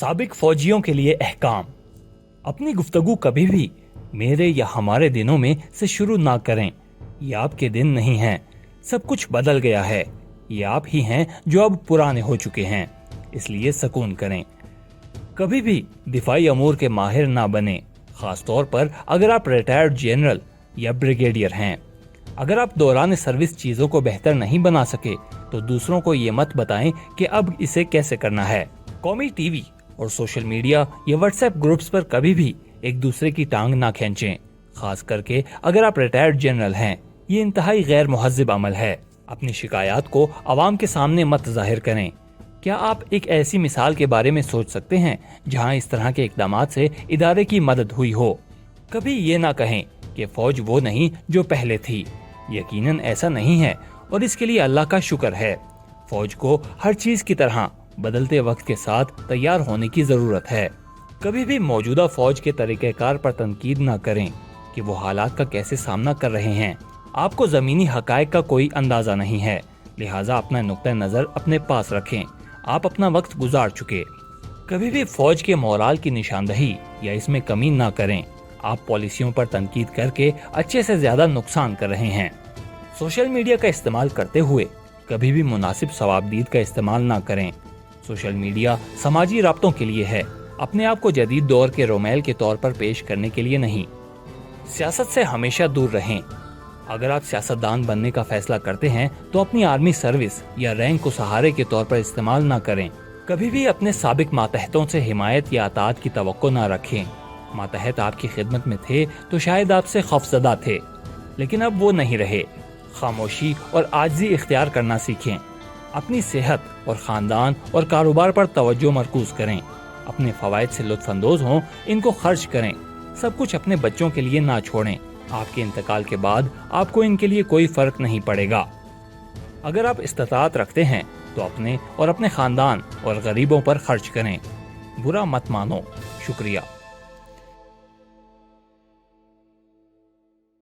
साबिक फौजियों के लिए अहकाम। अपनी गुफ्तगू कभी भी मेरे या हमारे दिनों में से शुरू ना करें। ये आपके दिन नहीं हैं, सब कुछ बदल गया है। ये आप ही हैं जो अब पुराने हो चुके हैं, इसलिए सुकून करें। कभी भी दिफाई अमूर के माहिर ना बने, खास तौर पर अगर आप रिटायर्ड जनरल या ब्रिगेडियर हैं। अगर आप दौरान सर्विस चीजों को बेहतर नहीं बना सके तो दूसरों को ये मत बताएं कि अब इसे कैसे करना है। कौमी टीवी और सोशल मीडिया या व्हाट्सएप ग्रुप्स पर कभी भी एक दूसरे की टांग ना खींचें, खास करके अगर आप रिटायर्ड जनरल हैं। ये इंतहाई गैर मुहज्जिब अमल है। अपनी शिकायत को आवाम के सामने मत जाहिर करें। क्या आप एक ऐसी मिसाल के बारे में सोच सकते हैं जहां इस तरह के इकदामात से इदारे की मदद हुई हो? कभी ये ना कहें कि फौज वो नहीं जो पहले थी। यकीनन ऐसा नहीं है और इसके लिए अल्लाह का शुक्र है। फौज को हर चीज की तरह बदलते वक्त के साथ तैयार होने की जरूरत है। कभी भी मौजूदा फौज के तरीक़ेकार पर तनकीद ना करें कि वो हालात का कैसे सामना कर रहे हैं। आपको जमीनी हकायक का कोई अंदाजा नहीं है, लिहाजा अपना नुक्ता नजर अपने पास रखें। आप अपना वक्त गुजार चुके। कभी भी फौज के मोराल की निशानदही या इसमें कमी ना करें। आप पॉलिसियों पर तनकीद करके अच्छे से ज्यादा नुकसान कर रहे हैं। सोशल मीडिया का इस्तेमाल करते हुए कभी भी मुनासिब सवाबदीद का इस्तेमाल ना करें। सोशल मीडिया समाजी राब्तों के लिए है, अपने आप को जदीद दौर के रोमेल के तौर पर पेश करने के लिए नहीं। सियासत से हमेशा दूर रहें। अगर आप सियासतदान बनने का फैसला करते हैं तो अपनी आर्मी सर्विस या रैंक को सहारे के तौर पर इस्तेमाल ना करें। कभी भी अपने साबिक मातहतों से हिमायत या अतात की तवक्को ना रखें। मातहत आपकी खिदमत में थे तो शायद आपसे खौफजदा थे, लेकिन अब वो नहीं रहे। खामोशी और आजिज़ी इख्तियार करना सीखें। अपनी सेहत और ख़ानदान और कारोबार पर तवज्जो मरकूज करें। अपने फ़वाइद से लुत्फ़अंदोज़ हों, इनको खर्च करें। सब कुछ अपने बच्चों के लिए ना छोड़ें। आपके इंतकाल के बाद आपको इनके लिए कोई फ़र्क नहीं पड़ेगा। अगर आप इस्तिताअत रखते हैं तो अपने और अपने ख़ानदान और गरीबों पर खर्च करें। बुरा मत मानो। शुक्रिया।